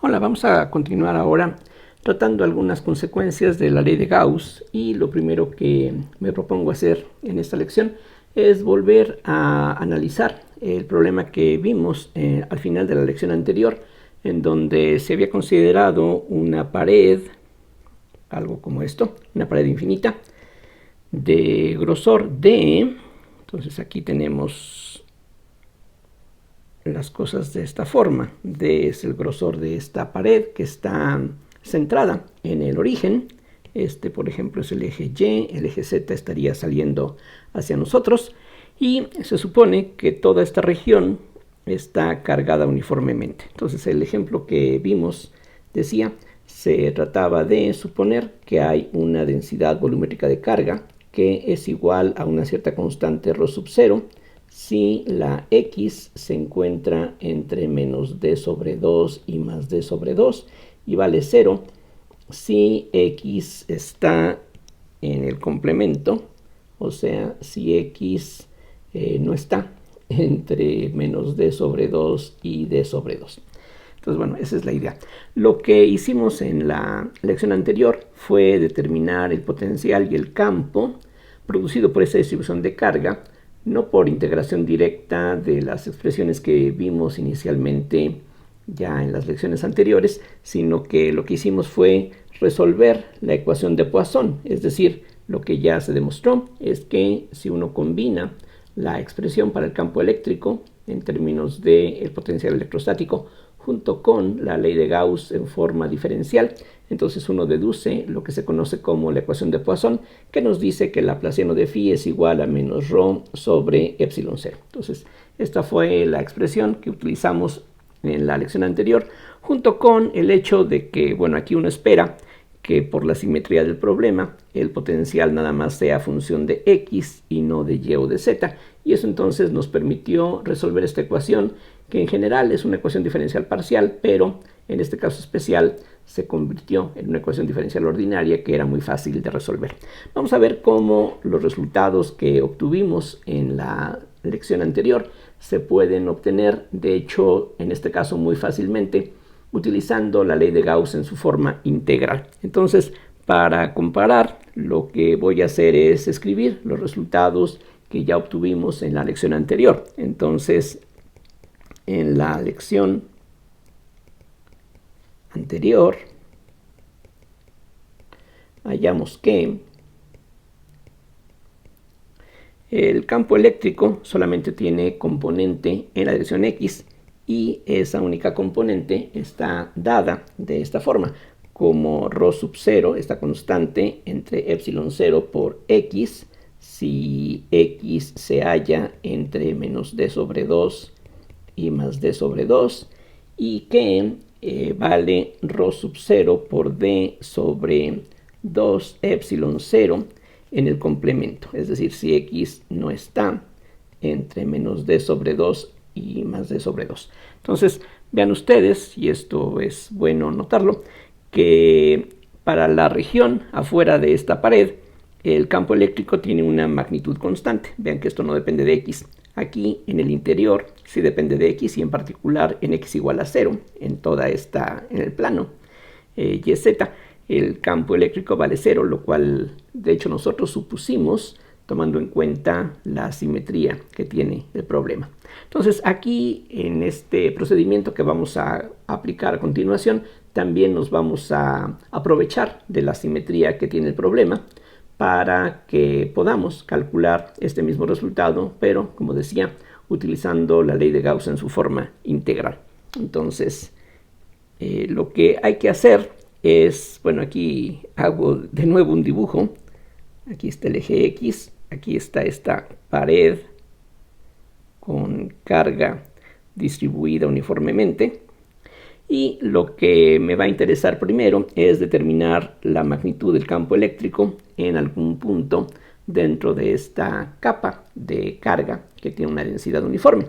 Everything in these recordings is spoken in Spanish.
Hola, vamos a continuar ahora tratando algunas consecuencias de la ley de Gauss, y lo primero que me propongo hacer en esta lección es volver a analizar el problema que vimos al final de la lección anterior, en donde se había considerado una pared, algo como esto, una pared infinita de grosor D. Entonces aquí tenemos las cosas de esta forma. D es el grosor de esta pared que está centrada en el origen. Este, por ejemplo, es el eje Y, el eje Z estaría saliendo hacia nosotros, y se supone que toda esta región está cargada uniformemente. Entonces el ejemplo que vimos decía, se trataba de suponer que hay una densidad volumétrica de carga que es igual a una cierta constante ρ sub 0 si la x se encuentra entre menos d sobre 2 y más d sobre 2 y vale 0 si x está en el complemento, o sea, si x no está entre menos d sobre 2 y d sobre 2. Entonces, bueno, esa es la idea. Lo que hicimos en la lección anterior fue determinar el potencial y el campo producido por esa distribución de carga, no por integración directa de las expresiones que vimos inicialmente ya en las lecciones anteriores, sino que lo que hicimos fue resolver la ecuación de Poisson. Es decir, lo que ya se demostró es que si uno combina la expresión para el campo eléctrico en términos del potencial electrostático junto con la ley de Gauss en forma diferencial, entonces uno deduce lo que se conoce como la ecuación de Poisson, que nos dice que el laplaciano de phi es igual a menos ρ sobre epsilon 0. Entonces, esta fue la expresión que utilizamos en la lección anterior, junto con el hecho de que, bueno, aquí uno espera que por la simetría del problema el potencial nada más sea función de x y no de y o de z, y eso entonces nos permitió resolver esta ecuación, que en general es una ecuación diferencial parcial, pero en este caso especial se convirtió en una ecuación diferencial ordinaria que era muy fácil de resolver. Vamos a ver cómo los resultados que obtuvimos en la lección anterior se pueden obtener, de hecho, en este caso muy fácilmente, utilizando la ley de Gauss en su forma integral. Entonces, para comparar, lo que voy a hacer es escribir los resultados que ya obtuvimos en la lección anterior. Entonces, en la lección anterior, hallamos que el campo eléctrico solamente tiene componente en la dirección x, y esa única componente está dada de esta forma, como ρ sub 0, esta constante entre epsilon 0 por x, si x se halla entre menos d sobre 2 y más d sobre 2, y que vale ρ sub 0 por d sobre 2 epsilon 0 en el complemento, es decir, si x no está entre menos d sobre 2 y más d sobre 2. Entonces, vean ustedes, y esto es bueno notarlo, que para la región afuera de esta pared, el campo eléctrico tiene una magnitud constante. Vean que esto no depende de x. Aquí en el interior sí depende de x, y en particular en x igual a 0, en toda esta, en el plano YZ, el campo eléctrico vale 0, lo cual de hecho nosotros supusimos tomando en cuenta la simetría que tiene el problema. Entonces, aquí en este procedimiento que vamos a aplicar a continuación, también nos vamos a aprovechar de la simetría que tiene el problema para que podamos calcular este mismo resultado, pero, como decía, utilizando la ley de Gauss en su forma integral. Entonces, lo que hay que hacer es, bueno, aquí hago de nuevo un dibujo. Aquí está el eje X, aquí está esta pared con carga distribuida uniformemente, y lo que me va a interesar primero es determinar la magnitud del campo eléctrico en algún punto dentro de esta capa de carga que tiene una densidad uniforme.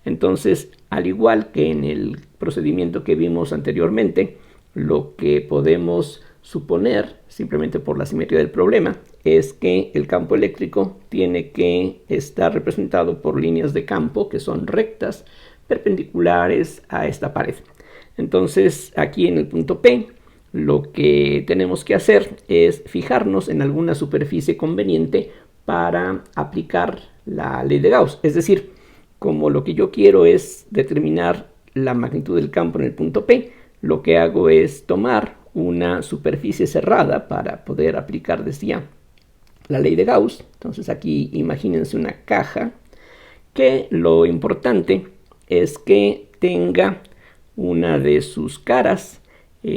Entonces, al igual que en el procedimiento que vimos anteriormente, lo que podemos suponer, simplemente por la simetría del problema, es que el campo eléctrico tiene que estar representado por líneas de campo que son rectas, perpendiculares a esta pared. Entonces aquí en el punto P lo que tenemos que hacer es fijarnos en alguna superficie conveniente para aplicar la ley de Gauss. Es decir, como lo que yo quiero es determinar la magnitud del campo en el punto P, lo que hago es tomar una superficie cerrada para poder aplicar, decía, la ley de Gauss. Entonces aquí imagínense una caja que lo importante es que tenga una de sus caras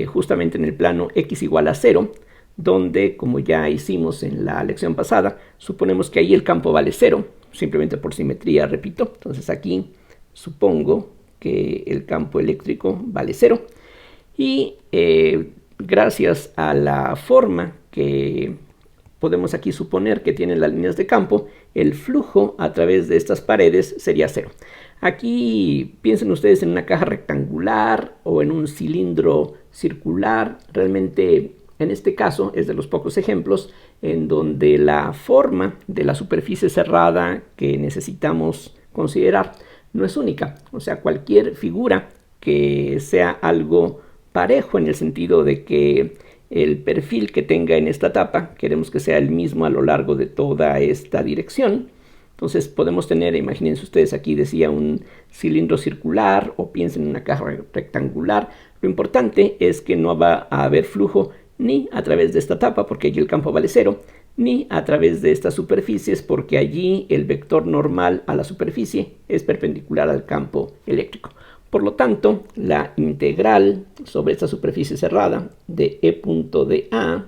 justamente en el plano x igual a 0, donde, como ya hicimos en la lección pasada, suponemos que ahí el campo vale 0, simplemente por simetría, repito. Entonces aquí supongo que el campo eléctrico vale 0 y gracias a la forma que podemos aquí suponer que tienen las líneas de campo, el flujo a través de estas paredes sería 0. Aquí piensen ustedes en una caja rectangular o en un cilindro circular. Realmente en este caso es de los pocos ejemplos en donde la forma de la superficie cerrada que necesitamos considerar no es única. O sea, cualquier figura que sea algo parejo en el sentido de que el perfil que tenga en esta tapa queremos que sea el mismo a lo largo de toda esta dirección. Entonces podemos tener, imagínense ustedes, aquí decía un cilindro circular o piensen en una caja rectangular. Lo importante es que no va a haber flujo ni a través de esta tapa, porque allí el campo vale 0, ni a través de estas superficies, porque allí el vector normal a la superficie es perpendicular al campo eléctrico. Por lo tanto, la integral sobre esta superficie cerrada de E punto de A,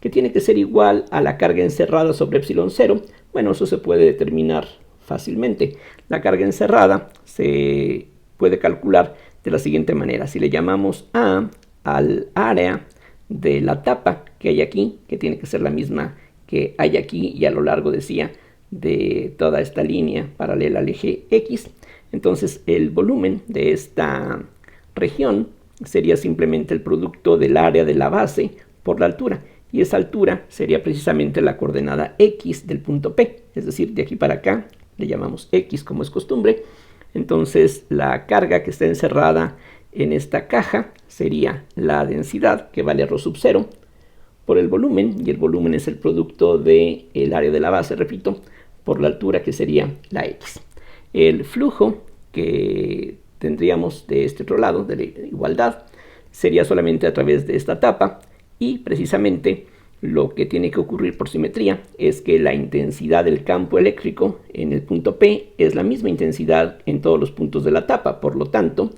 que tiene que ser igual a la carga encerrada sobre epsilon 0, bueno, eso se puede determinar fácilmente. La carga encerrada se puede calcular de la siguiente manera. Si le llamamos A al área de la tapa que hay aquí, que tiene que ser la misma que hay aquí y a lo largo, decía, de toda esta línea paralela al eje X, entonces el volumen de esta región sería simplemente el producto del área de la base por la altura. Y esa altura sería precisamente la coordenada X del punto P. Es decir, de aquí para acá le llamamos X como es costumbre. Entonces la carga que está encerrada en esta caja sería la densidad, que vale ρ sub 0, por el volumen. Y el volumen es el producto del área de la base, repito, por la altura, que sería la X. El flujo que tendríamos de este otro lado, de la igualdad, sería solamente a través de esta tapa. Y precisamente lo que tiene que ocurrir por simetría es que la intensidad del campo eléctrico en el punto P es la misma intensidad en todos los puntos de la tapa. Por lo tanto,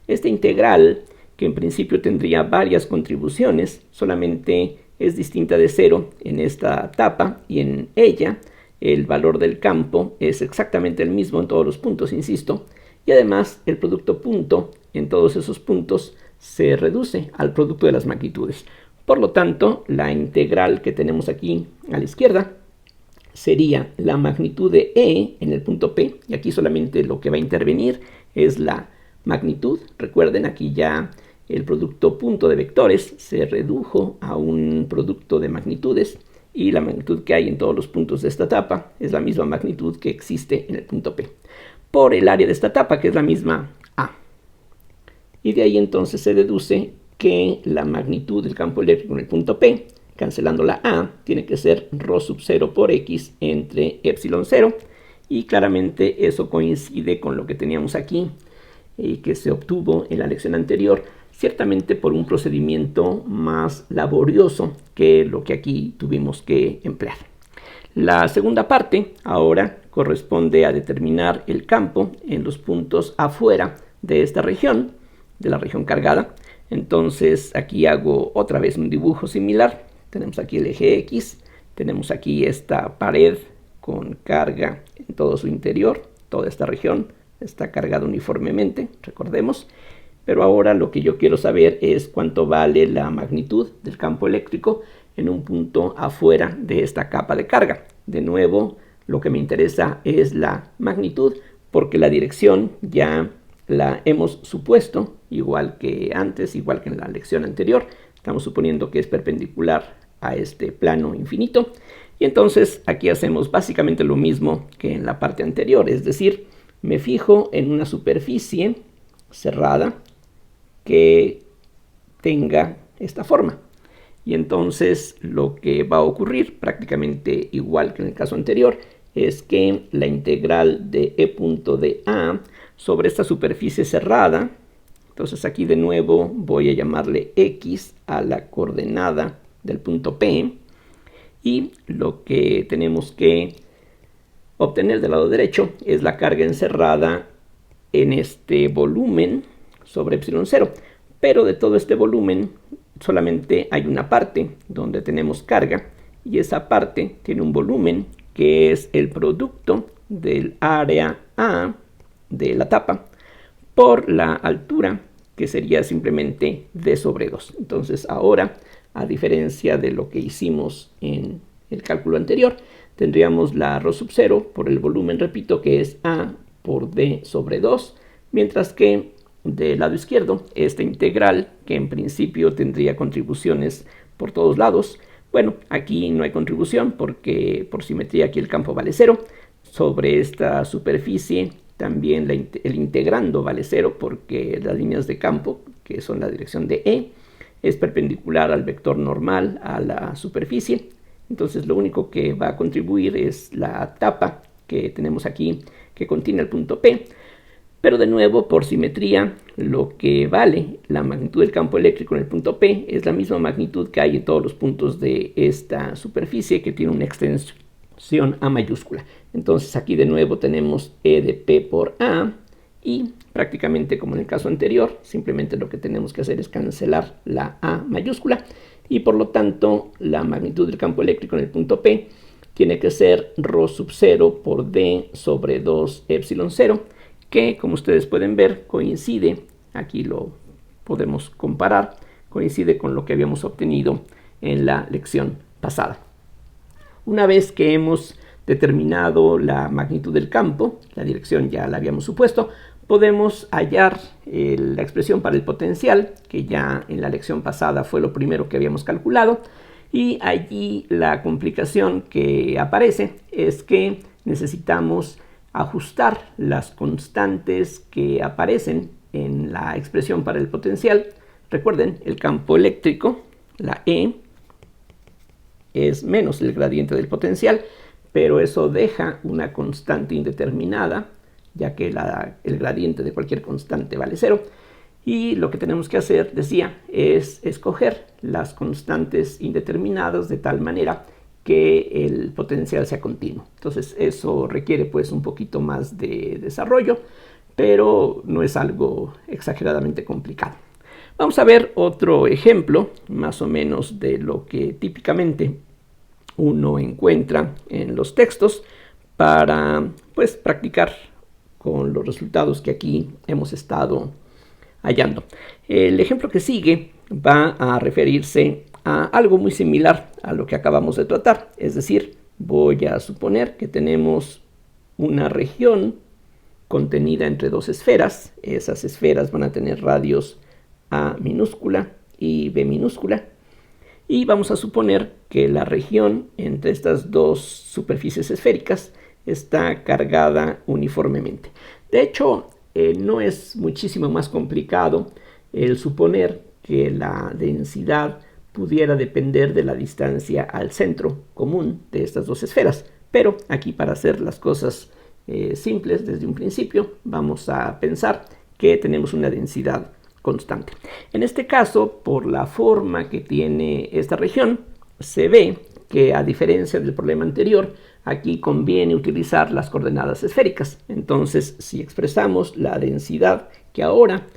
esta integral, que en principio tendría varias contribuciones, solamente es distinta de 0 en esta tapa, y en ella el valor del campo es exactamente el mismo en todos los puntos, insisto, y además el producto punto en todos esos puntos se reduce al producto de las magnitudes. Por lo tanto, la integral que tenemos aquí a la izquierda sería la magnitud de E en el punto P, y aquí solamente lo que va a intervenir es la magnitud. Recuerden, aquí ya el producto punto de vectores se redujo a un producto de magnitudes, y la magnitud que hay en todos los puntos de esta tapa es la misma magnitud que existe en el punto P, por el área de esta tapa, que es la misma A. Y de ahí entonces se deduce que la magnitud del campo eléctrico en el punto P, cancelando la A, tiene que ser ρ sub 0 por X entre epsilon 0, y claramente eso coincide con lo que teníamos aquí y que se obtuvo en la lección anterior, ciertamente por un procedimiento más laborioso que lo que aquí tuvimos que emplear. La segunda parte ahora corresponde a determinar el campo en los puntos afuera de esta región, de la región cargada. Entonces aquí hago otra vez un dibujo similar. Tenemos aquí el eje X, tenemos aquí esta pared con carga en todo su interior. Toda esta región está cargada uniformemente, recordemos. Pero ahora lo que yo quiero saber es cuánto vale la magnitud del campo eléctrico en un punto afuera de esta capa de carga. De nuevo, lo que me interesa es la magnitud, porque la dirección ya la hemos supuesto, igual que antes, igual que en la lección anterior. Estamos suponiendo que es perpendicular a este plano infinito. Y entonces aquí hacemos básicamente lo mismo que en la parte anterior, es decir, me fijo en una superficie cerrada que tenga esta forma. Y entonces lo que va a ocurrir, prácticamente igual que en el caso anterior, es que la integral de e punto de a sobre esta superficie cerrada, entonces aquí de nuevo voy a llamarle x a la coordenada del punto P, y lo que tenemos que obtener del lado derecho es la carga encerrada en este volumen sobre epsilon 0. Pero de todo este volumen solamente hay una parte donde tenemos carga, y esa parte tiene un volumen que es el producto del área A de la tapa por la altura, que sería simplemente d sobre 2. Entonces ahora, a diferencia de lo que hicimos en el cálculo anterior, tendríamos la ρ sub 0 por el volumen, repito, que es A por d sobre 2, mientras que del lado izquierdo, esta integral, que en principio tendría contribuciones por todos lados, bueno, aquí no hay contribución porque por simetría aquí el campo vale 0. Sobre esta superficie también el integrando vale 0 porque las líneas de campo, que son la dirección de E, es perpendicular al vector normal a la superficie. Entonces lo único que va a contribuir es la tapa que tenemos aquí, que contiene el punto P. Pero de nuevo, por simetría, lo que vale la magnitud del campo eléctrico en el punto P es la misma magnitud que hay en todos los puntos de esta superficie, que tiene una extensión A mayúscula. Entonces aquí de nuevo tenemos E de P por A, y prácticamente como en el caso anterior, simplemente lo que tenemos que hacer es cancelar la A mayúscula, y por lo tanto la magnitud del campo eléctrico en el punto P tiene que ser ρ sub 0 por d sobre 2 epsilon 0, que como ustedes pueden ver coincide, aquí lo podemos comparar, coincide con lo que habíamos obtenido en la lección pasada. Una vez que hemos determinado la magnitud del campo, la dirección ya la habíamos supuesto, podemos hallar la expresión para el potencial, que ya en la lección pasada fue lo primero que habíamos calculado, y allí la complicación que aparece es que necesitamos ajustar las constantes que aparecen en la expresión para el potencial. Recuerden, el campo eléctrico, la E, es menos el gradiente del potencial, pero eso deja una constante indeterminada, ya que el gradiente de cualquier constante vale 0. Y lo que tenemos que hacer, decía, es escoger las constantes indeterminadas de tal manera que el potencial sea continuo. Entonces eso requiere pues un poquito más de desarrollo, pero no es algo exageradamente complicado. Vamos a ver otro ejemplo, más o menos de lo que típicamente uno encuentra en los textos para pues practicar con los resultados que aquí hemos estado hallando. El ejemplo que sigue va a referirse a algo muy similar a lo que acabamos de tratar, es decir, voy a suponer que tenemos una región contenida entre dos esferas. Esas esferas van a tener radios A minúscula y B minúscula, y vamos a suponer que la región entre estas dos superficies esféricas está cargada uniformemente. De hecho, no es muchísimo más complicado el suponer que la densidad pudiera depender de la distancia al centro común de estas dos esferas. Pero aquí, para hacer las cosas simples desde un principio, vamos a pensar que tenemos una densidad constante. En este caso, por la forma que tiene esta región, se ve que, a diferencia del problema anterior, aquí conviene utilizar las coordenadas esféricas. Entonces, si expresamos la densidad, que ahora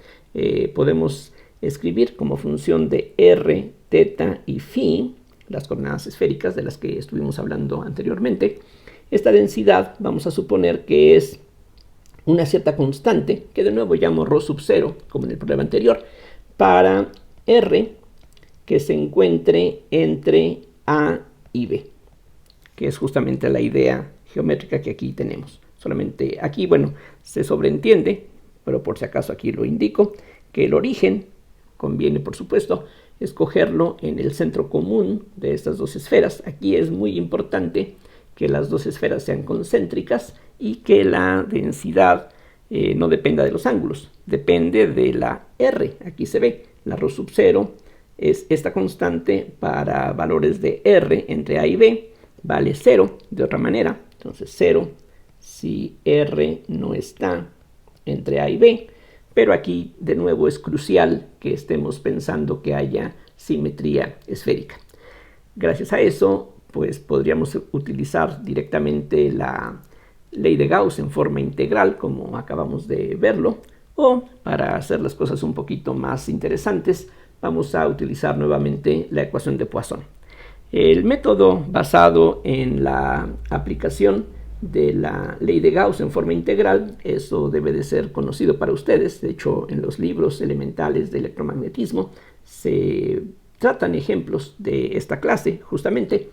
podemos escribir como función de r, teta y phi, las coordenadas esféricas de las que estuvimos hablando anteriormente, esta densidad vamos a suponer que es una cierta constante, que de nuevo llamo ρ sub 0, como en el problema anterior, para r que se encuentre entre A y B, que es justamente la idea geométrica que aquí tenemos. Solamente aquí, bueno, se sobreentiende, pero por si acaso aquí lo indico, que el origen conviene, por supuesto, escogerlo en el centro común de estas dos esferas. Aquí es muy importante que las dos esferas sean concéntricas y que la densidad no dependa de los ángulos, depende de la R. Aquí se ve, la ρ sub 0 es esta constante para valores de R entre A y B, vale 0 de otra manera, entonces 0 si R no está entre A y B, pero aquí de nuevo es crucial que estemos pensando que haya simetría esférica. Gracias a eso, pues podríamos utilizar directamente la ley de Gauss en forma integral, como acabamos de verlo, o para hacer las cosas un poquito más interesantes, vamos a utilizar nuevamente la ecuación de Poisson. El método basado en la aplicación de la ley de Gauss en forma integral, eso debe de ser conocido para ustedes. De hecho, en los libros elementales de electromagnetismo se tratan ejemplos de esta clase justamente.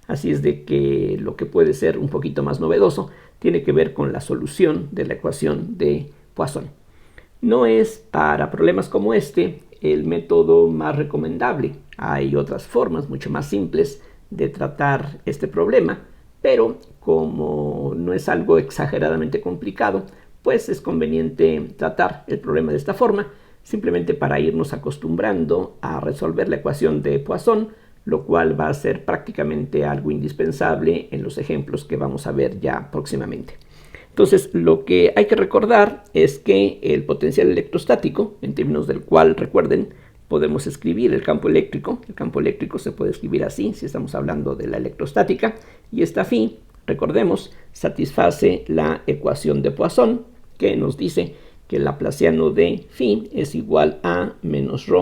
Así es de que lo que puede ser un poquito más novedoso tiene que ver con la solución de la ecuación de Poisson. No es para problemas como este el método más recomendable. Hay otras formas mucho más simples de tratar este problema, pero como no es algo exageradamente complicado, pues es conveniente tratar el problema de esta forma, simplemente para irnos acostumbrando a resolver la ecuación de Poisson, lo cual va a ser prácticamente algo indispensable en los ejemplos que vamos a ver ya próximamente. Entonces, lo que hay que recordar es que el potencial electrostático, en términos del cual, recuerden, podemos escribir el campo eléctrico se puede escribir así si estamos hablando de la electrostática, y esta phi, recordemos, satisface la ecuación de Poisson, que nos dice que el laplaciano de phi es igual a menos ρ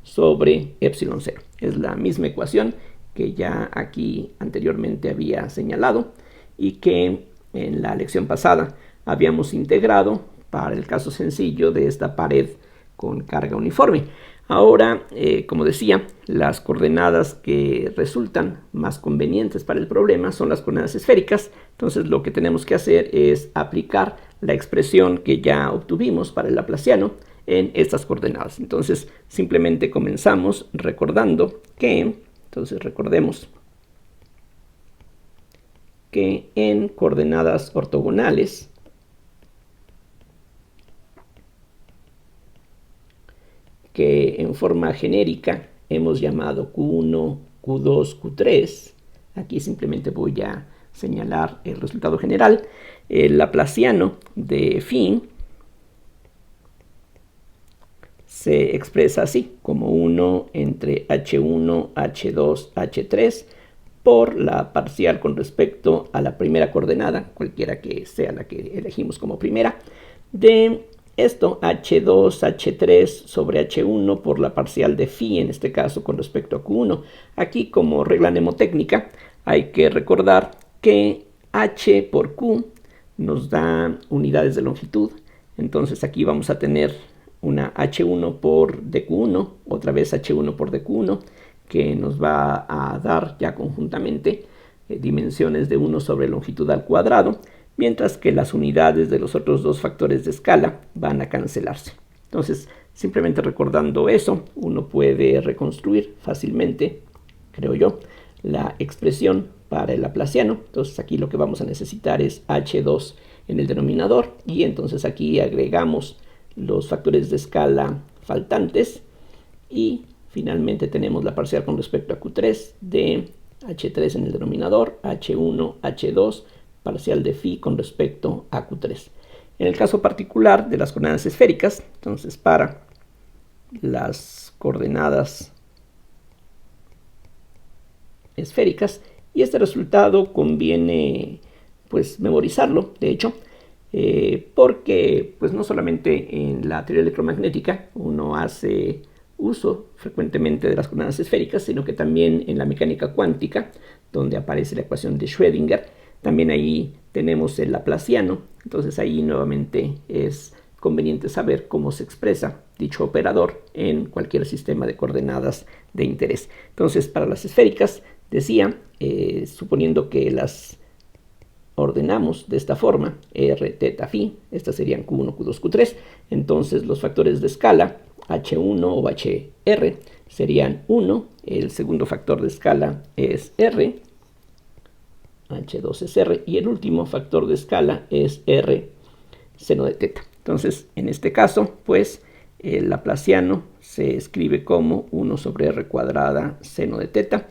sobre epsilon 0. Es la misma ecuación que ya aquí anteriormente había señalado y que en la lección pasada habíamos integrado para el caso sencillo de esta pared con carga uniforme. Ahora, como decía, las coordenadas que resultan más convenientes para el problema son las coordenadas esféricas. Entonces lo que tenemos que hacer es aplicar la expresión que ya obtuvimos para el laplaciano en estas coordenadas. Entonces simplemente comenzamos recordando que, recordemos que en coordenadas ortogonales que en forma genérica hemos llamado Q1, Q2, Q3. Aquí simplemente voy a señalar el resultado general. El laplaciano de phi se expresa así, como 1 entre H1, H2, H3 por la parcial con respecto a la primera coordenada, cualquiera que sea la que elegimos como primera, de esto H2, H3 sobre H1 por la parcial de phi, en este caso con respecto a Q1. Aquí, como regla mnemotécnica, hay que recordar que H por Q nos da unidades de longitud. Entonces aquí vamos a tener una H1 por dQ1, otra vez H1 por dQ1, que nos va a dar ya conjuntamente dimensiones de 1 sobre longitud al cuadrado, mientras que las unidades de los otros dos factores de escala van a cancelarse. Entonces, simplemente recordando eso, uno puede reconstruir fácilmente, creo yo, la expresión para el laplaciano. Entonces aquí lo que vamos a necesitar es H2 en el denominador, y entonces aquí agregamos los factores de escala faltantes, y finalmente tenemos la parcial con respecto a Q3 de H3 en el denominador, H1, H2, parcial de phi con respecto a Q3. En el caso particular de las coordenadas esféricas, entonces para las coordenadas esféricas, y este resultado conviene pues memorizarlo, de hecho, porque pues no solamente en la teoría electromagnética uno hace uso frecuentemente de las coordenadas esféricas, sino que también en la mecánica cuántica, donde aparece la ecuación de Schrödinger, también ahí tenemos el laplaciano. Entonces ahí nuevamente es conveniente saber cómo se expresa dicho operador en cualquier sistema de coordenadas de interés. Entonces, para las esféricas, decía, suponiendo que las ordenamos de esta forma, R, teta, phi, estas serían Q1, Q2, Q3, entonces los factores de escala H1 o HR serían 1, el segundo factor de escala es R, H2 es R, y el último factor de escala es R seno de teta. Entonces, en este caso, pues, el laplaciano se escribe como 1 sobre r cuadrada seno de teta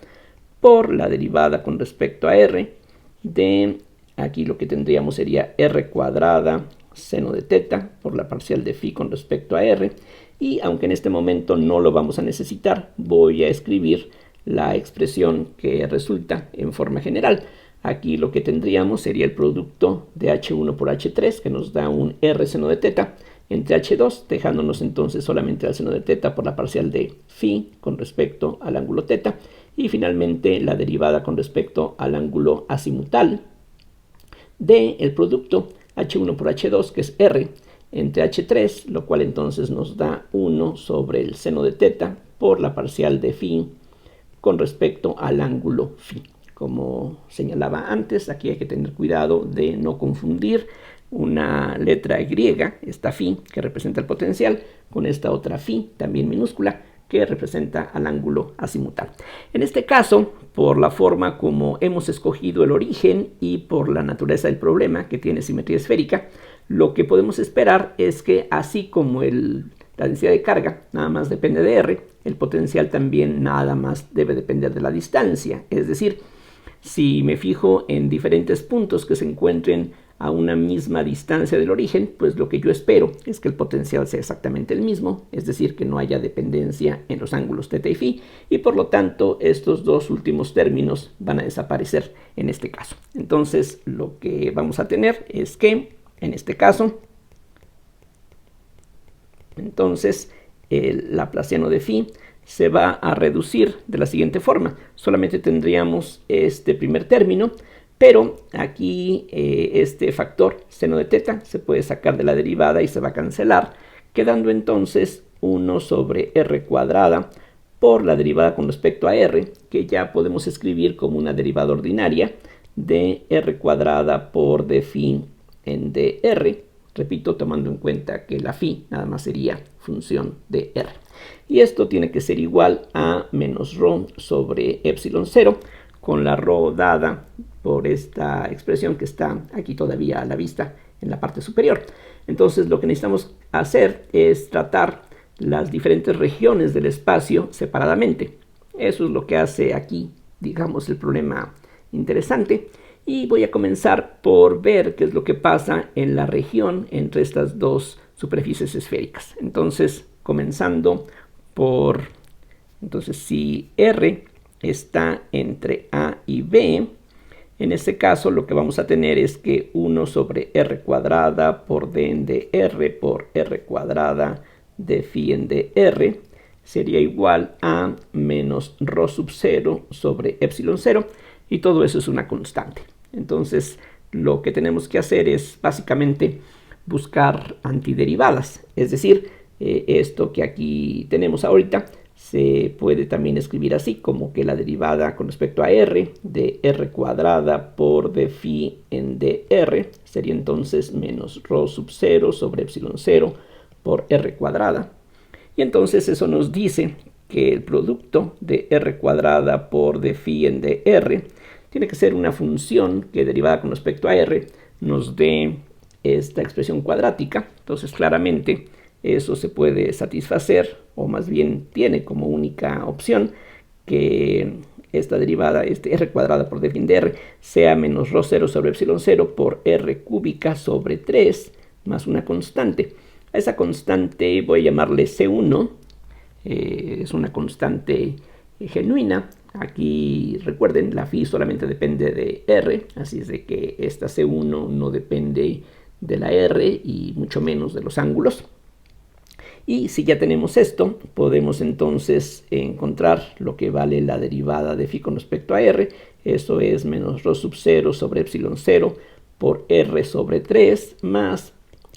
por la derivada con respecto a r de, aquí lo que tendríamos sería r cuadrada seno de teta por la parcial de phi con respecto a r. Y aunque en este momento no lo vamos a necesitar, voy a escribir la expresión que resulta en forma general. Aquí lo que tendríamos sería el producto de h1 por h3, que nos da un r seno de teta, entre h2, dejándonos entonces solamente al seno de teta por la parcial de phi con respecto al ángulo teta, y finalmente la derivada con respecto al ángulo azimutal del producto h1 por h2, que es r, entre h3, lo cual entonces nos da 1 sobre el seno de teta por la parcial de phi con respecto al ángulo phi. Como señalaba antes, aquí hay que tener cuidado de no confundir una letra griega, esta phi, que representa el potencial, con esta otra phi, también minúscula, que representa al ángulo azimutal. En este caso, por la forma como hemos escogido el origen y por la naturaleza del problema, que tiene simetría esférica, lo que podemos esperar es que así como la densidad de carga nada más depende de r, el potencial también nada más debe depender de la distancia. Es decir, si me fijo en diferentes puntos que se encuentren a una misma distancia del origen, pues lo que yo espero es que el potencial sea exactamente el mismo, es decir, que no haya dependencia en los ángulos θ y phi, y por lo tanto estos dos últimos términos van a desaparecer en este caso. Entonces lo que vamos a tener es que en este caso, entonces el laplaciano de phi se va a reducir de la siguiente forma. Solamente tendríamos este primer término, pero aquí este factor seno de teta se puede sacar de la derivada y se va a cancelar, quedando entonces 1 sobre r cuadrada por la derivada con respecto a r, que ya podemos escribir como una derivada ordinaria de r cuadrada por d phi en dr. Repito, tomando en cuenta que la phi nada más sería función de r. Y esto tiene que ser igual a menos rho sobre epsilon 0, con la rho dada por esta expresión que está aquí todavía a la vista en la parte superior. Entonces lo que necesitamos hacer es tratar las diferentes regiones del espacio separadamente. Eso es lo que hace aquí, digamos, el problema interesante. Y voy a comenzar por ver qué es lo que pasa en la región entre estas dos superficies esféricas. Entonces, comenzando por, entonces si R está entre A y B, en este caso lo que vamos a tener es que 1 sobre R cuadrada por D en dr por R cuadrada de phi en dr sería igual a menos rho sub 0 sobre epsilon 0, y todo eso es una constante. Entonces lo que tenemos que hacer es básicamente buscar antiderivadas, es decir, esto que aquí tenemos ahorita se puede también escribir así, como que la derivada con respecto a r de r cuadrada por d phi en dr sería entonces menos rho sub 0 sobre epsilon 0 por r cuadrada. Y entonces eso nos dice que el producto de r cuadrada por d phi en dr tiene que ser una función que derivada con respecto a r nos dé esta expresión cuadrática. Entonces claramente eso se puede satisfacer, o más bien tiene como única opción que esta derivada, este r cuadrada por d phi en dr, sea menos rho 0 sobre epsilon 0 por r cúbica sobre 3 más una constante. A esa constante voy a llamarle C1, es una constante genuina. Aquí recuerden, la phi solamente depende de r, así es de que esta C1 no depende de la r y mucho menos de los ángulos. Y si ya tenemos esto, podemos entonces encontrar lo que vale la derivada de phi con respecto a r. Eso es menos rho sub 0 sobre epsilon 0 por r sobre 3 más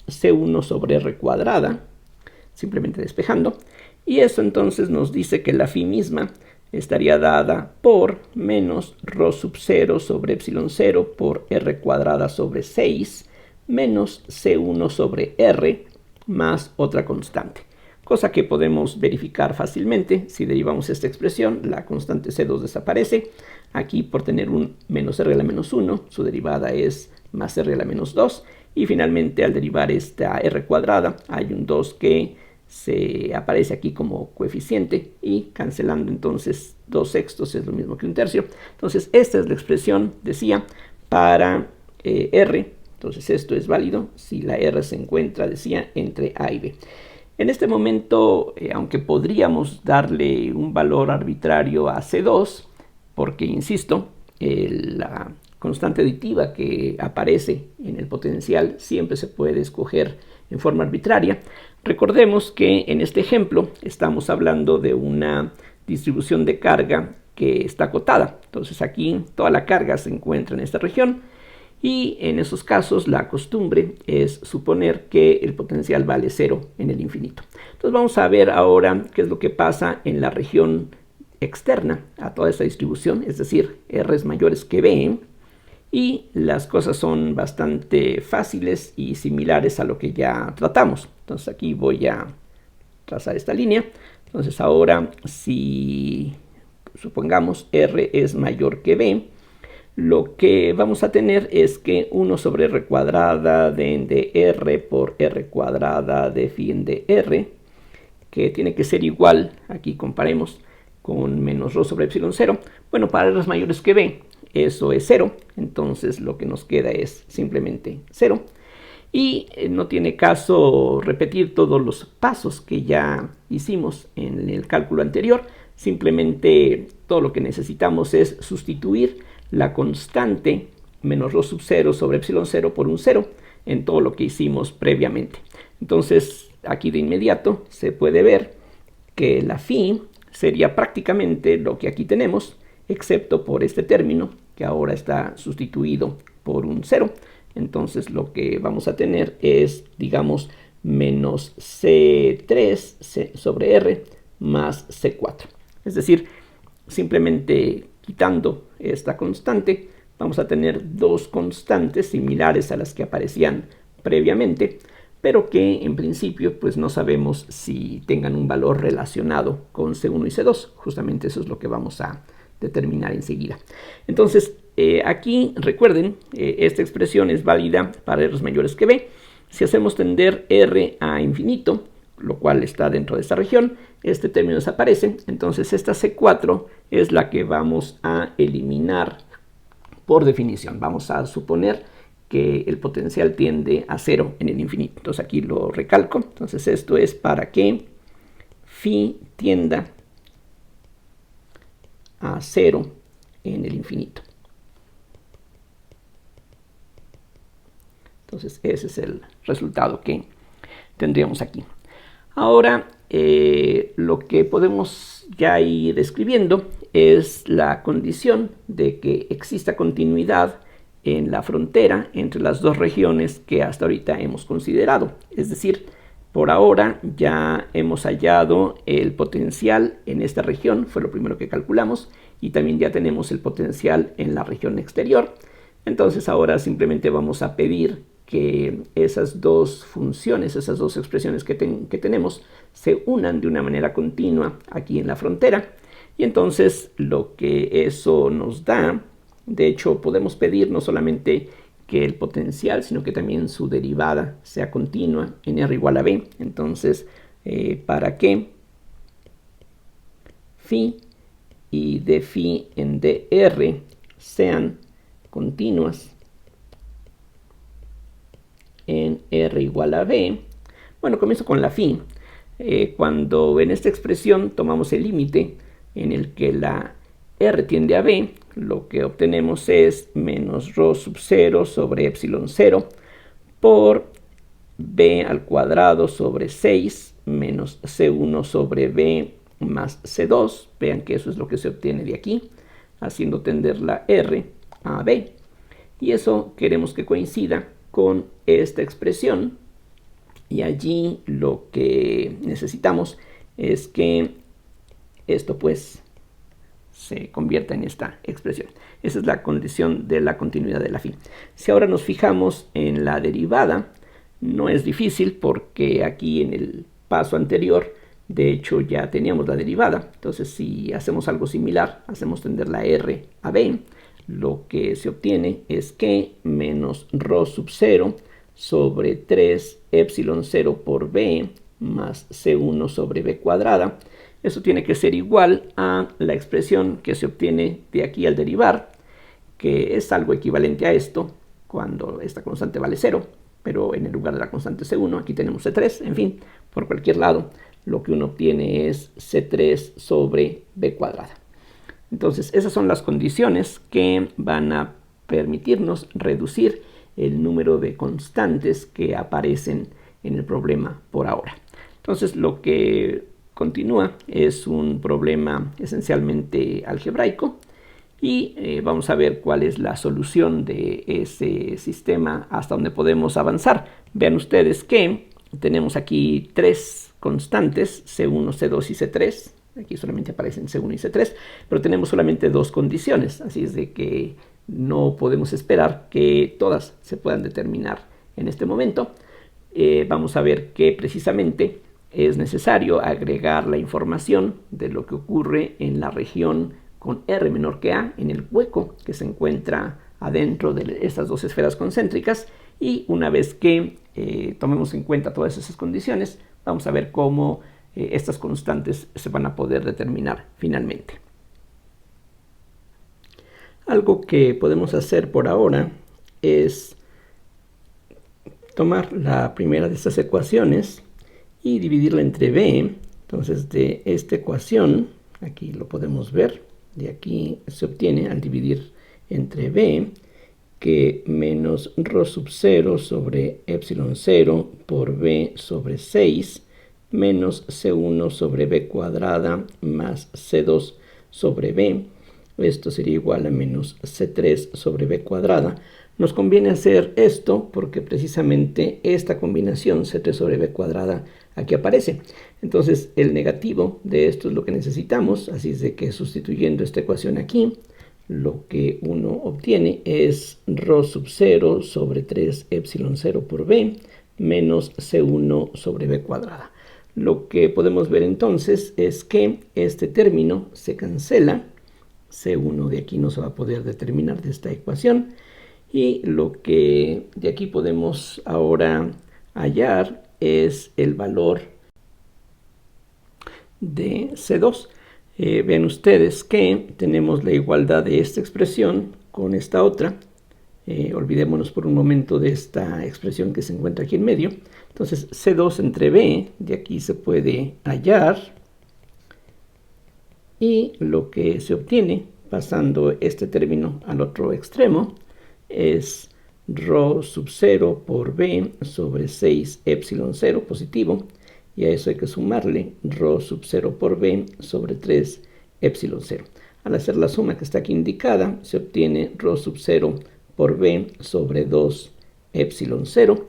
C1 sobre r cuadrada, simplemente despejando. Y eso entonces nos dice que la phi misma estaría dada por menos rho sub 0 sobre epsilon 0 por r cuadrada sobre 6 menos C1 sobre r más otra constante, cosa que podemos verificar fácilmente. Si derivamos esta expresión, la constante C2 desaparece. Aquí, por tener un menos r a la menos 1, su derivada es más r a la menos 2, Y finalmente, al derivar esta r cuadrada, hay un 2 que se aparece aquí como coeficiente, y cancelando entonces 2/6 es lo mismo que 1/3. Entonces esta es la expresión, decía, para r. Entonces esto es válido si la r se encuentra, decía, entre a y b. En este momento, aunque podríamos darle un valor arbitrario a C2, porque, insisto, la constante aditiva que aparece en el potencial siempre se puede escoger en forma arbitraria. Recordemos que en este ejemplo estamos hablando de una distribución de carga que está acotada. Entonces aquí toda la carga se encuentra en esta región, y en esos casos la costumbre es suponer que el potencial vale 0 en el infinito. Entonces vamos a ver ahora qué es lo que pasa en la región externa a toda esta distribución, es decir, r es mayores que b, y las cosas son bastante fáciles y similares a lo que ya tratamos. Entonces aquí voy a trazar esta línea. Entonces ahora, si supongamos r es mayor que b, lo que vamos a tener es que 1 sobre r cuadrada de n de r por r cuadrada de phi n de r, que tiene que ser igual, aquí comparemos, con menos ρ sobre epsilon 0. Bueno, para r mayores que b, eso es 0, entonces lo que nos queda es simplemente 0. Y no tiene caso repetir todos los pasos que ya hicimos en el cálculo anterior. Simplemente todo lo que necesitamos es sustituir la constante menos ρ sub 0 sobre epsilon 0 por un 0 en todo lo que hicimos previamente. Entonces aquí de inmediato se puede ver que la phi sería prácticamente lo que aquí tenemos, excepto por este término que ahora está sustituido por un 0. Entonces lo que vamos a tener es, digamos, menos C3 sobre R más C4. Es decir, simplemente quitando esta constante, vamos a tener dos constantes similares a las que aparecían previamente, pero que en principio pues no sabemos si tengan un valor relacionado con C1 y C2. Justamente eso es lo que vamos a determinar enseguida. Entonces, aquí recuerden, esta expresión es válida para r mayores que b. Si hacemos tender r a infinito, lo cual está dentro de esta región, este término desaparece. Entonces esta C4 es la que vamos a eliminar por definición. Vamos a suponer que el potencial tiende a 0 en el infinito. Entonces aquí lo recalco. Entonces esto es para que phi tienda a 0 en el infinito. Entonces ese es el resultado que tendríamos aquí. Ahora lo que podemos ya ir escribiendo es la condición de que exista continuidad en la frontera entre las dos regiones que hasta ahorita hemos considerado. Es decir, por ahora ya hemos hallado el potencial en esta región, fue lo primero que calculamos, y también ya tenemos el potencial en la región exterior. Entonces ahora simplemente vamos a pedir que esas dos funciones, esas dos expresiones que tenemos, se unan de una manera continua aquí en la frontera. Y entonces lo que eso nos da, de hecho podemos pedir no solamente que el potencial, sino que también su derivada sea continua en r igual a b. Entonces, para que phi y de phi en dr sean continuas en r igual a b, bueno, comienzo con la phi. Cuando en esta expresión tomamos el límite en el que la r tiende a b, lo que obtenemos es menos ρ sub 0 sobre epsilon 0 por b al cuadrado sobre 6 menos c1 sobre b más c2. Vean que eso es lo que se obtiene de aquí, haciendo tender la r a b. Y eso queremos que coincida con esta expresión, y allí lo que necesitamos es que esto pues se convierta en esta expresión. Esa es la condición de la continuidad de la phi. Si ahora nos fijamos en la derivada, no es difícil porque aquí en el paso anterior de hecho ya teníamos la derivada. Entonces si hacemos algo similar, hacemos tender la r a b, lo que se obtiene es que menos ρ sub 0 sobre 3 epsilon 0 por b más c1 sobre b cuadrada. Eso tiene que ser igual a la expresión que se obtiene de aquí al derivar, que es algo equivalente a esto cuando esta constante vale 0, pero en el lugar de la constante C1 aquí tenemos C3, en fin, por cualquier lado lo que uno obtiene es C3 sobre B cuadrada. Entonces esas son las condiciones que van a permitirnos reducir el número de constantes que aparecen en el problema por ahora. Entonces lo que continúa es un problema esencialmente algebraico y vamos a ver cuál es la solución de ese sistema hasta donde podemos avanzar. Vean ustedes que tenemos aquí tres constantes, C1, C2 y C3. Aquí solamente aparecen C1 y C3, pero tenemos solamente dos condiciones, así es de que no podemos esperar que todas se puedan determinar en este momento. Vamos a ver que precisamente es necesario agregar la información de lo que ocurre en la región con R menor que A, en el hueco que se encuentra adentro de estas dos esferas concéntricas, y una vez que tomemos en cuenta todas esas condiciones, vamos a ver cómo estas constantes se van a poder determinar finalmente. Algo que podemos hacer por ahora es tomar la primera de estas ecuaciones y dividirla entre b. Entonces de esta ecuación, aquí lo podemos ver, de aquí se obtiene al dividir entre b que menos rho sub 0 sobre epsilon 0 por b sobre 6 menos c1 sobre b cuadrada más c2 sobre b. Esto sería igual a menos c3 sobre b cuadrada. Nos conviene hacer esto porque precisamente esta combinación c3 sobre b cuadrada aquí aparece. Entonces el negativo de esto es lo que necesitamos, así es de que sustituyendo esta ecuación aquí, lo que uno obtiene es rho sub 0 sobre 3 epsilon 0 por b menos c1 sobre b cuadrada. Lo que podemos ver entonces es que este término se cancela, C1 de aquí no se va a poder determinar de esta ecuación, y lo que de aquí podemos ahora hallar es el valor de C2. Vean ustedes que tenemos la igualdad de esta expresión con esta otra. Olvidémonos por un momento de esta expresión que se encuentra aquí en medio. Entonces C2 entre B de aquí se puede hallar, y lo que se obtiene pasando este término al otro extremo es rho sub 0 por b sobre 6 epsilon 0 positivo, y a eso hay que sumarle rho sub 0 por b sobre 3 epsilon 0. Al hacer la suma que está aquí indicada, se obtiene rho sub 0 por b sobre 2 epsilon 0,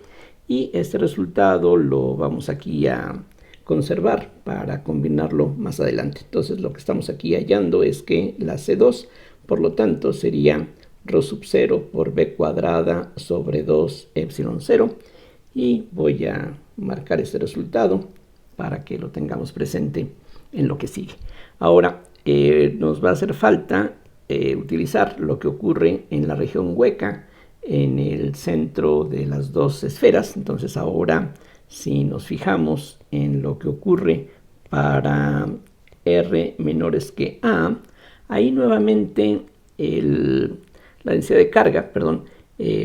y este resultado lo vamos aquí a conservar para combinarlo más adelante. Entonces lo que estamos aquí hallando es que la C2, por lo tanto, sería rho sub 0 por b cuadrada sobre 2 epsilon 0, y voy a marcar este resultado para que lo tengamos presente en lo que sigue. Ahora nos va a hacer falta utilizar lo que ocurre en la región hueca en el centro de las dos esferas. Entonces ahora, si nos fijamos en lo que ocurre para R menores que A, ahí nuevamente la densidad de carga,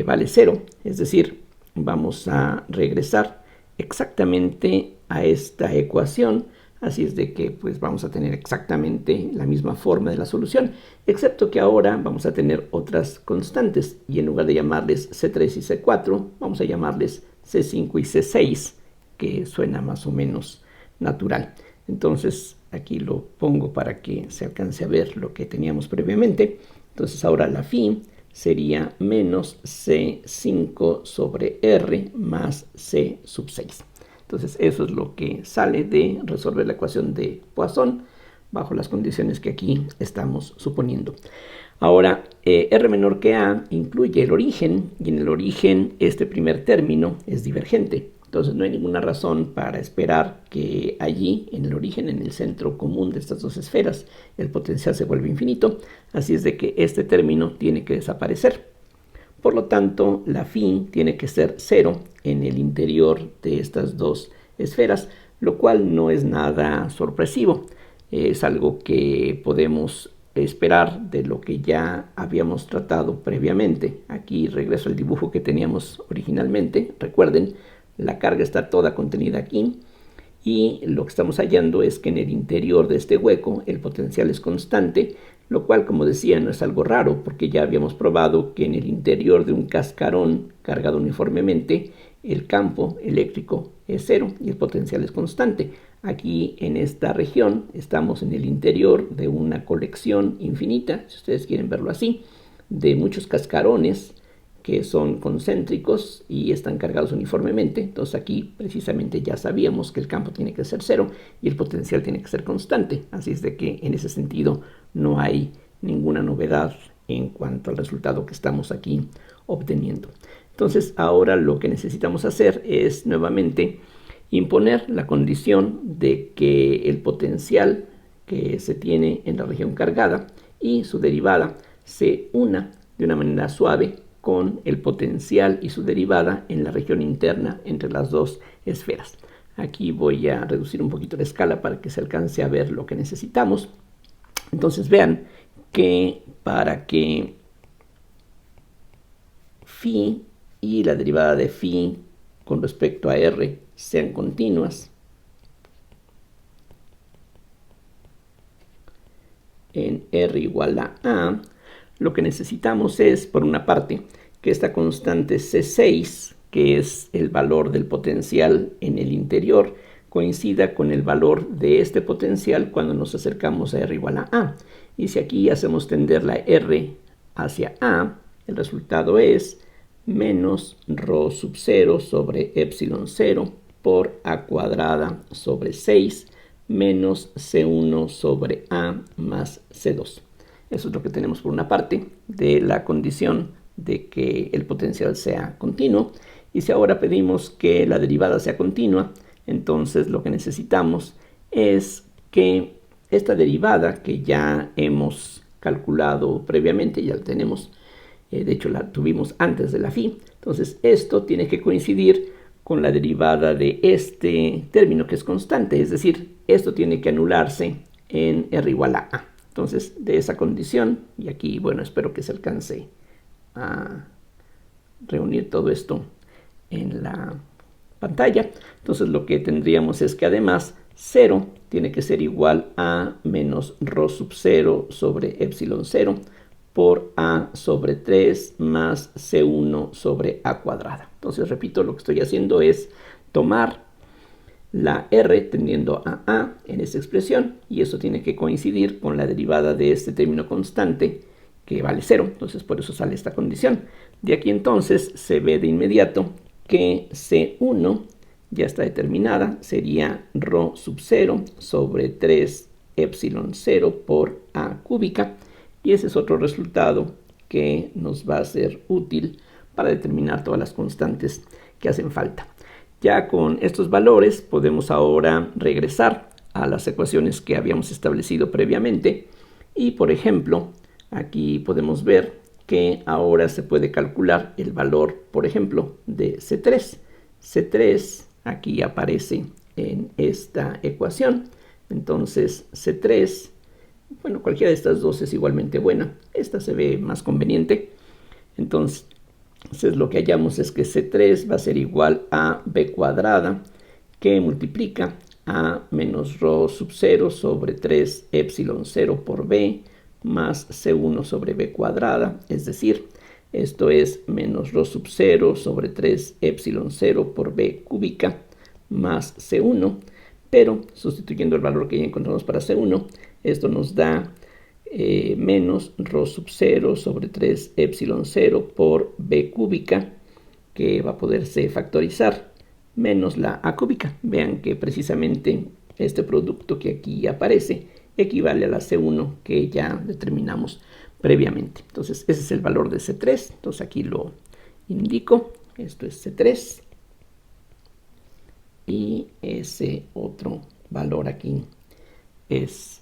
vale 0, es decir, vamos a regresar exactamente a esta ecuación, así es de que pues vamos a tener exactamente la misma forma de la solución, excepto que ahora vamos a tener otras constantes, y en lugar de llamarles C3 y C4, vamos a llamarles C5 y C6, que suena más o menos natural. Entonces aquí lo pongo para que se alcance a ver lo que teníamos previamente. Entonces ahora la phi sería menos C5 sobre R más C sub 6. Entonces eso es lo que sale de resolver la ecuación de Poisson bajo las condiciones que aquí estamos suponiendo. Ahora, R menor que A incluye el origen, y en el origen este primer término es divergente. Entonces no hay ninguna razón para esperar que allí, en el origen, en el centro común de estas dos esferas, el potencial se vuelva infinito. Así es de que este término tiene que desaparecer. Por lo tanto, la phi tiene que ser 0 en el interior de estas dos esferas, lo cual no es nada sorpresivo. Es algo que podemos esperar de lo que ya habíamos tratado previamente. Aquí regreso al dibujo que teníamos originalmente. Recuerden, la carga está toda contenida aquí. Y lo que estamos hallando es que en el interior de este hueco el potencial es constante, lo cual, como decía, no es algo raro, porque ya habíamos probado que en el interior de un cascarón cargado uniformemente el campo eléctrico es cero y el potencial es constante. Aquí en esta región estamos en el interior de una colección infinita, si ustedes quieren verlo así, de muchos cascarones que son concéntricos y están cargados uniformemente. Entonces aquí precisamente ya sabíamos que el campo tiene que ser cero y el potencial tiene que ser constante. Así es de que en ese sentido no hay ninguna novedad en cuanto al resultado que estamos aquí obteniendo. Entonces ahora lo que necesitamos hacer es nuevamente imponer la condición de que el potencial que se tiene en la región cargada y su derivada se una de una manera suave con el potencial y su derivada en la región interna entre las dos esferas. Aquí voy a reducir un poquito la escala para que se alcance a ver lo que necesitamos. Entonces vean que para que phi y la derivada de phi con respecto a r sean continuas en r igual a, lo que necesitamos es, por una parte, que esta constante C6, que es el valor del potencial en el interior, coincida con el valor de este potencial cuando nos acercamos a r igual a a. Y si aquí hacemos tender la r hacia a, el resultado es menos rho sub 0 sobre epsilon 0 por a cuadrada sobre 6 menos C1 sobre a más C2. Eso es lo que tenemos por una parte de la condición de que el potencial sea continuo. Y si ahora pedimos que la derivada sea continua, entonces lo que necesitamos es que esta derivada que ya hemos calculado previamente, ya la tenemos, de hecho la tuvimos antes de la phi, entonces esto tiene que coincidir con la derivada de este término que es constante, es decir, esto tiene que anularse en r igual a a. Entonces, de esa condición, y aquí, bueno, espero que se alcance a reunir todo esto en la pantalla. Entonces, lo que tendríamos es que además 0 tiene que ser igual a menos rho sub 0 sobre epsilon 0 por a sobre 3 más c1 sobre a cuadrada. Entonces, repito, lo que estoy haciendo es tomar la r tendiendo a en esta expresión, y eso tiene que coincidir con la derivada de este término constante que vale 0, entonces por eso sale esta condición. De aquí entonces se ve de inmediato que C1 ya está determinada, sería rho sub 0 sobre 3 epsilon 0 por a cúbica, y ese es otro resultado que nos va a ser útil para determinar todas las constantes que hacen falta. Ya con estos valores podemos ahora regresar a las ecuaciones que habíamos establecido previamente y, por ejemplo, aquí podemos ver que ahora se puede calcular el valor, por ejemplo, de C3. C3 aquí aparece en esta ecuación. Entonces C3, bueno, cualquiera de estas dos es igualmente buena. Esta se ve más conveniente. Entonces lo que hallamos es que C3 va a ser igual a b cuadrada, que multiplica a menos rho sub 0 sobre 3 epsilon 0 por b más C1 sobre b cuadrada, es decir, esto es menos rho sub 0 sobre 3 epsilon 0 por b cúbica más C1, pero sustituyendo el valor que ya encontramos para C1, esto nos da menos rho sub 0 sobre 3 epsilon 0 por b cúbica, que va a poderse factorizar, menos la a cúbica. Vean que precisamente este producto que aquí aparece equivale a la C1 que ya determinamos previamente. Entonces ese es el valor de C3, entonces aquí lo indico, esto es C3 y ese otro valor aquí es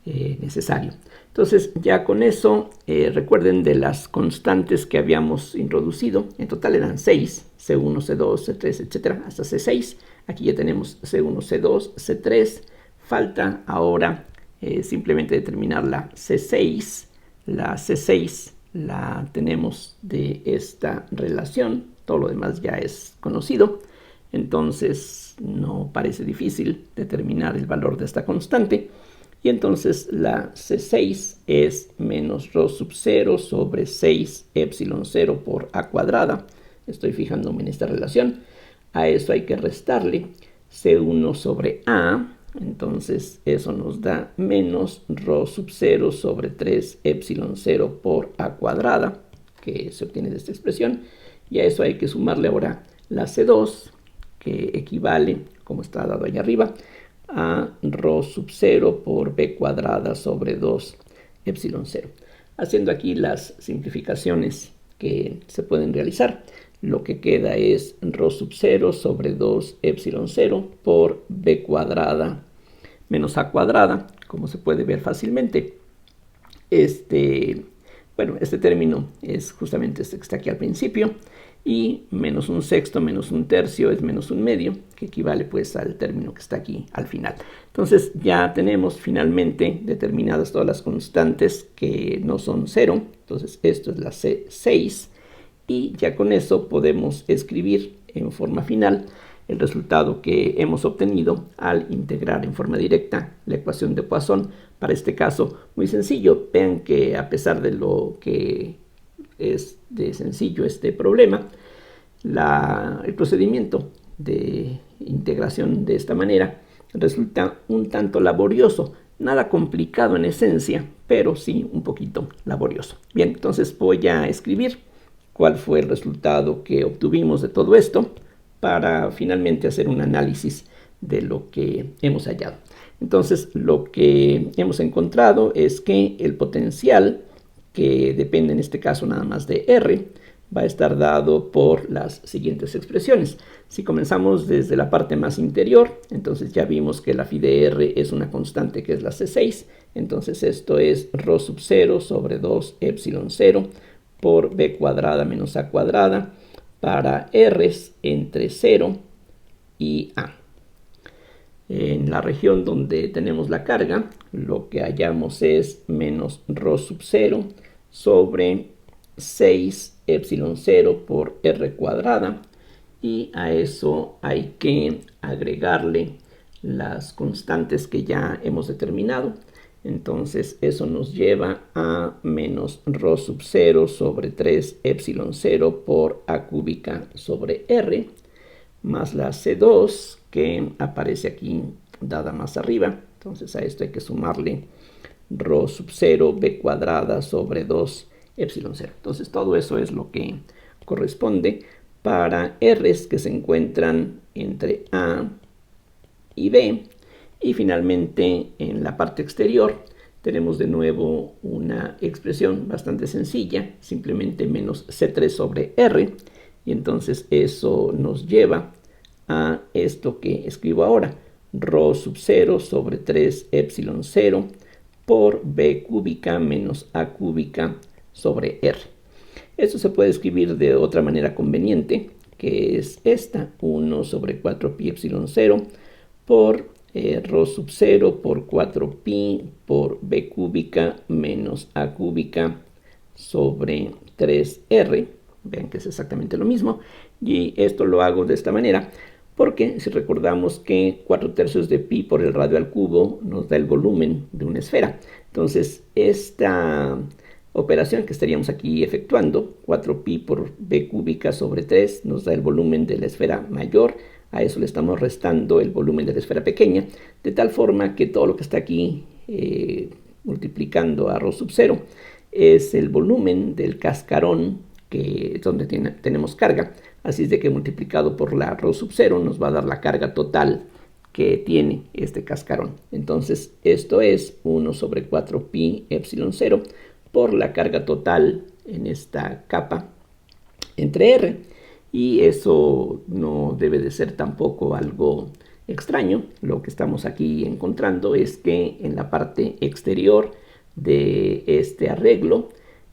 necesario. Entonces ya con eso, recuerden de las constantes que habíamos introducido, en total eran 6, C1, C2, C3, etcétera, hasta C6. Aquí ya tenemos C1, C2, C3. Falta ahora simplemente determinar la C6. La C6 la tenemos de esta relación, todo lo demás ya es conocido. Entonces no parece difícil determinar el valor de esta constante. Y entonces la C6 es menos ρ sub 0 sobre 6 epsilon 0 por a cuadrada. Estoy fijándome en esta relación. A eso hay que restarle C1 sobre A. Entonces eso nos da menos ρ sub 0 sobre 3 epsilon 0 por a cuadrada, que se obtiene de esta expresión. Y a eso hay que sumarle ahora la C2, que equivale, como está dado allá arriba, a ρ sub 0 por b cuadrada sobre 2 epsilon 0. Haciendo aquí las simplificaciones que se pueden realizar, lo que queda es ρ sub 0 sobre 2 epsilon 0 por b cuadrada menos a cuadrada, como se puede ver fácilmente. Este término es justamente este que está aquí al principio, y menos un sexto menos un tercio es menos un medio, que equivale pues al término que está aquí al final. Entonces ya tenemos finalmente determinadas todas las constantes que no son 0. Entonces esto es la C6, y ya con eso podemos escribir en forma final el resultado que hemos obtenido al integrar en forma directa la ecuación de Poisson. Para este caso, muy sencillo. Vean que a pesar de lo que es de sencillo este problema, el procedimiento de integración de esta manera resulta un tanto laborioso. Nada complicado en esencia, pero sí un poquito laborioso. Bien, entonces voy a escribir cuál fue el resultado que obtuvimos de todo esto, para finalmente hacer un análisis de lo que hemos hallado. Entonces, lo que hemos encontrado es que el potencial, que depende en este caso nada más de R, va a estar dado por las siguientes expresiones. Si comenzamos desde la parte más interior, entonces ya vimos que la phi de R es una constante que es la C6. Entonces esto es ρ sub 0 sobre 2 epsilon 0 por b cuadrada menos a cuadrada para R's entre 0 y A. En la región donde tenemos la carga, lo que hallamos es menos ρ sub 0 sobre 6 epsilon 0 por R cuadrada, y a eso hay que agregarle las constantes que ya hemos determinado. Entonces eso nos lleva a menos ρ sub 0 sobre 3 epsilon 0 por a cúbica sobre R, más la C2 que aparece aquí dada más arriba. Entonces a esto hay que sumarle ρ sub 0 b cuadrada sobre 2 epsilon 0. Entonces todo eso es lo que corresponde para R's que se encuentran entre A y B. Y finalmente en la parte exterior tenemos de nuevo una expresión bastante sencilla, simplemente menos C3 sobre R, y entonces eso nos lleva a esto que escribo ahora, ρ sub 0 sobre 3 epsilon 0 por b cúbica menos a cúbica sobre R. Esto se puede escribir de otra manera conveniente, que es esta, 1 sobre 4 pi epsilon 0 por ρ sub 0 por 4pi por b cúbica menos a cúbica sobre 3r. Vean que es exactamente lo mismo. Y esto lo hago de esta manera porque si recordamos que 4 tercios de pi por el radio al cubo nos da el volumen de una esfera. Entonces esta operación que estaríamos aquí efectuando, 4pi por b cúbica sobre 3, nos da el volumen de la esfera mayor. A eso le estamos restando el volumen de la esfera pequeña, de tal forma que todo lo que está aquí multiplicando a ρ sub 0 es el volumen del cascarón que donde tenemos carga. Así es de que multiplicado por la ρ sub 0 nos va a dar la carga total que tiene este cascarón. Entonces esto es 1 sobre 4 pi epsilon 0 por la carga total en esta capa entre R. Y eso no debe de ser tampoco algo extraño. Lo que estamos aquí encontrando es que en la parte exterior de este arreglo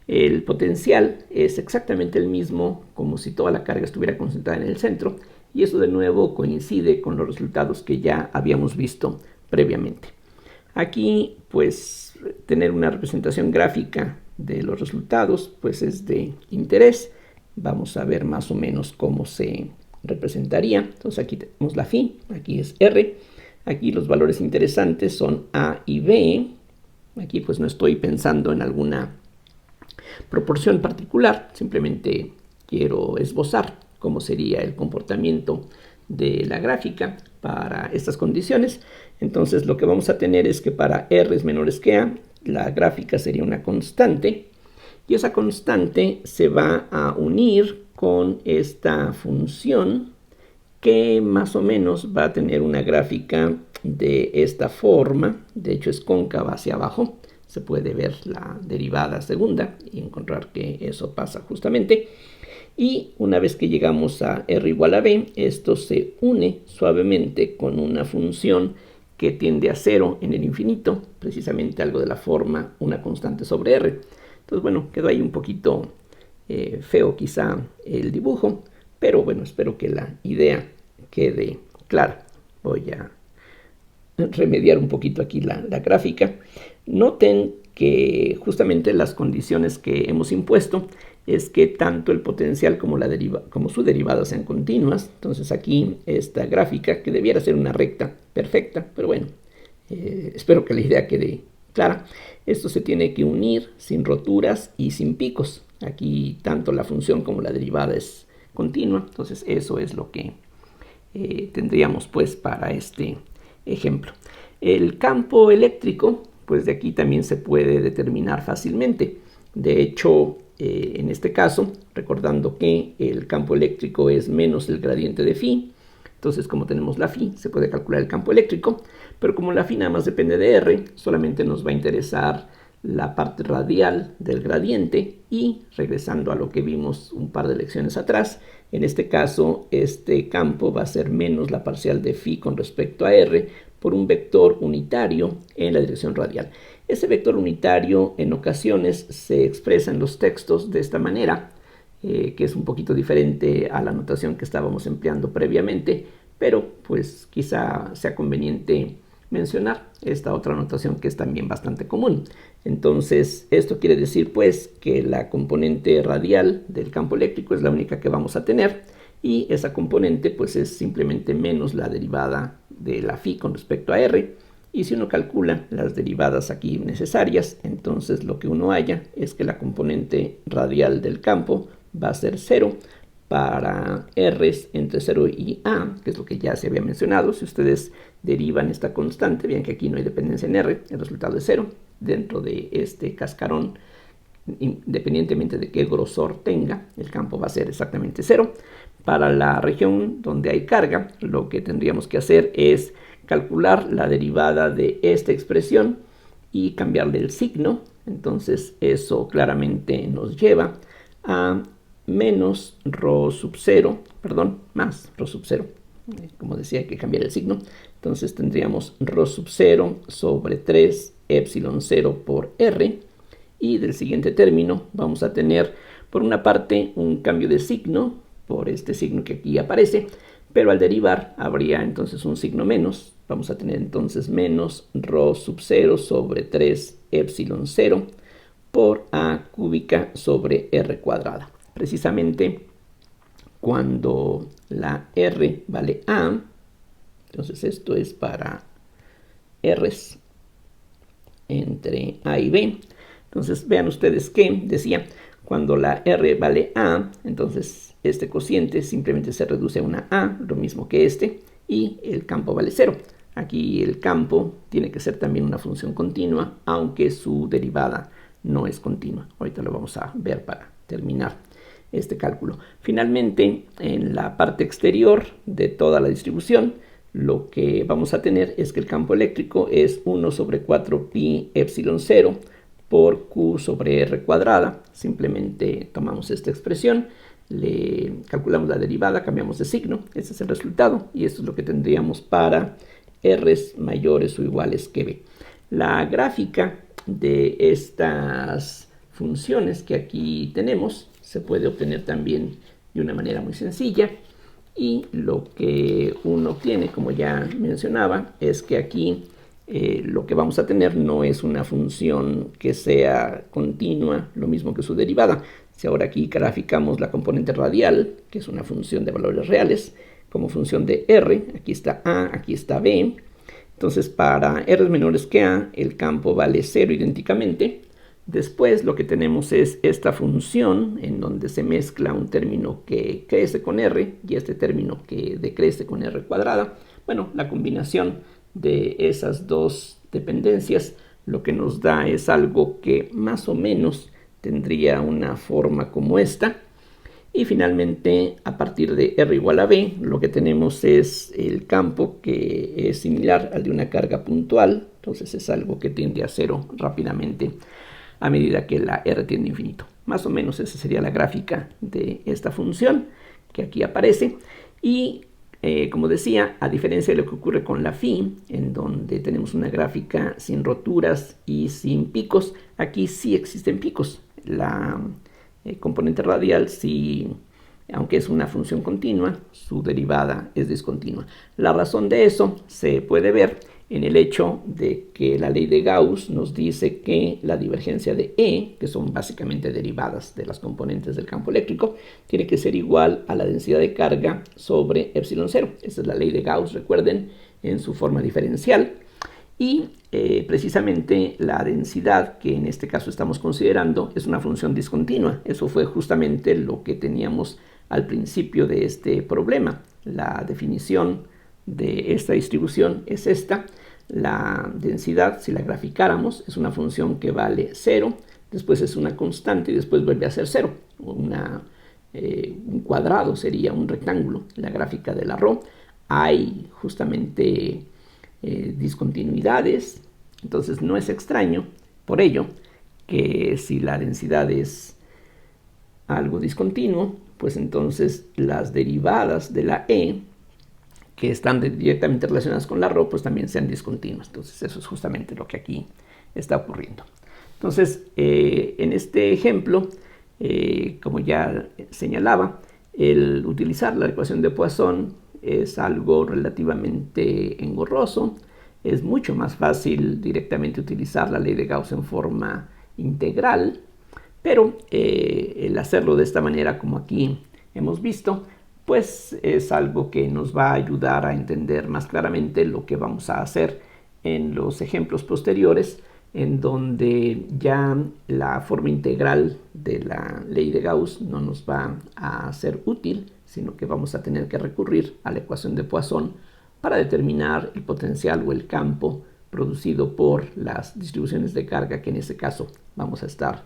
el potencial es exactamente el mismo, como si toda la carga estuviera concentrada en el centro, y eso de nuevo coincide con los resultados que ya habíamos visto previamente. Aquí pues tener una representación gráfica de los resultados pues es de interés. Vamos a ver más o menos cómo se representaría. Entonces aquí tenemos la phi, aquí es R, aquí los valores interesantes son A y B. Aquí pues no estoy pensando en alguna proporción particular, simplemente quiero esbozar cómo sería el comportamiento de la gráfica para estas condiciones. Entonces lo que vamos a tener es que para R es menores que A, la gráfica sería una constante, y esa constante se va a unir con esta función que más o menos va a tener una gráfica de esta forma. De hecho es cóncava hacia abajo. Se puede ver la derivada segunda y encontrar que eso pasa justamente. Y una vez que llegamos a R igual a B, esto se une suavemente con una función que tiende a 0 en el infinito, precisamente algo de la forma una constante sobre R. Entonces, bueno, quedó ahí un poquito feo quizá el dibujo, pero bueno, espero que la idea quede clara. Voy a remediar un poquito aquí la gráfica. Noten que justamente las condiciones que hemos impuesto es que tanto el potencial como su derivada sean continuas. Entonces aquí esta gráfica, que debiera ser una recta perfecta, pero bueno, espero que la idea quede clara. Esto se tiene que unir sin roturas y sin picos. Aquí tanto la función como la derivada es continua, entonces eso es lo que tendríamos pues para este ejemplo. El campo eléctrico, pues de aquí también se puede determinar fácilmente. De hecho, en este caso, recordando que el campo eléctrico es menos el gradiente de phi, entonces como tenemos la phi, se puede calcular el campo eléctrico, pero como la phi nada más depende de R, solamente nos va a interesar la parte radial del gradiente, y regresando a lo que vimos un par de lecciones atrás, en este caso este campo va a ser menos la parcial de phi con respecto a R por un vector unitario en la dirección radial. Ese vector unitario en ocasiones se expresa en los textos de esta manera, que es un poquito diferente a la notación que estábamos empleando previamente, pero pues quizá sea conveniente mencionar esta otra notación que es también bastante común. Entonces esto quiere decir pues que la componente radial del campo eléctrico es la única que vamos a tener, y esa componente pues es simplemente menos la derivada de la phi con respecto a R. Y si uno calcula las derivadas aquí necesarias, entonces lo que uno halla es que la componente radial del campo va a ser 0 para R entre 0 y A, que es lo que ya se había mencionado. Si ustedes derivan esta constante, vean que aquí no hay dependencia en R, el resultado es 0 dentro de este cascarón. Independientemente de qué grosor tenga, el campo va a ser exactamente 0. Para la región donde hay carga, lo que tendríamos que hacer es calcular la derivada de esta expresión y cambiarle el signo. Entonces eso claramente nos lleva a menos rho sub 0, perdón, más rho sub 0. Como decía, hay que cambiar el signo. Entonces tendríamos rho sub 0 sobre 3 epsilon 0 por R. Y del siguiente término vamos a tener por una parte un cambio de signo por este signo que aquí aparece, pero al derivar habría entonces un signo menos. Vamos a tener entonces menos rho sub 0 sobre 3 epsilon 0 por A cúbica sobre R cuadrada. Precisamente cuando la R vale A, entonces esto es para R's entre A y B. Entonces vean ustedes que decía, cuando la R vale A, entonces este cociente simplemente se reduce a una A, lo mismo que este, y el campo vale 0. Aquí el campo tiene que ser también una función continua, aunque su derivada no es continua. Ahorita lo vamos a ver para terminar este cálculo. Finalmente, en la parte exterior de toda la distribución, lo que vamos a tener es que el campo eléctrico es 1 sobre 4 pi epsilon 0 por Q sobre R cuadrada. Simplemente tomamos esta expresión le calculamos la derivada, cambiamos de signo, ese es el resultado, y esto es lo que tendríamos para r mayores o iguales que b. La gráfica de estas funciones que aquí tenemos se puede obtener también de una manera muy sencilla, y lo que uno obtiene, como ya mencionaba, es que aquí lo que vamos a tener no es una función que sea continua, lo mismo que su derivada. Si ahora aquí graficamos la componente radial, que es una función de valores reales, como función de r, aquí está a, aquí está b. Entonces, para r menores que a, el campo vale 0 idénticamente. Después lo que tenemos es esta función en donde se mezcla un término que crece con r y este término que decrece con r cuadrada. Bueno, la combinación de esas dos dependencias lo que nos da es algo que más o menos tendría una forma como esta. Y finalmente, a partir de r igual a b, lo que tenemos es el campo que es similar al de una carga puntual. Entonces es algo que tiende a 0 rápidamente a medida que la r tiende a infinito. Más o menos esa sería la gráfica de esta función que aquí aparece. Y como decía, a diferencia de lo que ocurre con la phi, en donde tenemos una gráfica sin roturas y sin picos, aquí sí existen picos. La componente radial, sí, aunque es una función continua, su derivada es discontinua. La razón de eso se puede ver en el hecho de que la ley de Gauss nos dice que la divergencia de E, que son básicamente derivadas de las componentes del campo eléctrico, tiene que ser igual a la densidad de carga sobre epsilon 0. Esa es la ley de Gauss, recuerden, en su forma diferencial. Y precisamente la densidad que en este caso estamos considerando es una función discontinua. Eso fue justamente lo que teníamos al principio de este problema. La definición de esta distribución es esta. La densidad, si la graficáramos, es una función que vale 0, después es una constante y después vuelve a ser 0. Un cuadrado sería un rectángulo. La gráfica de la ρ hay justamente discontinuidades, entonces no es extraño por ello que si la densidad es algo discontinuo, pues entonces las derivadas de la e que están directamente relacionadas con la ρ, pues también sean discontinuas. Entonces eso es justamente lo que aquí está ocurriendo. Entonces, en este ejemplo, como ya señalaba, el utilizar la ecuación de Poisson es algo relativamente engorroso. Es mucho más fácil directamente utilizar la ley de Gauss en forma integral, pero el hacerlo de esta manera como aquí hemos visto, pues es algo que nos va a ayudar a entender más claramente lo que vamos a hacer en los ejemplos posteriores, en donde ya la forma integral de la ley de Gauss no nos va a ser útil, sino que vamos a tener que recurrir a la ecuación de Poisson para determinar el potencial o el campo producido por las distribuciones de carga que en este caso vamos a estar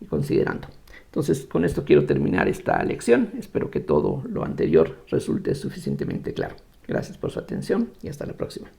considerando. Entonces, con esto quiero terminar esta lección. Espero que todo lo anterior resulte suficientemente claro. Gracias por su atención y hasta la próxima.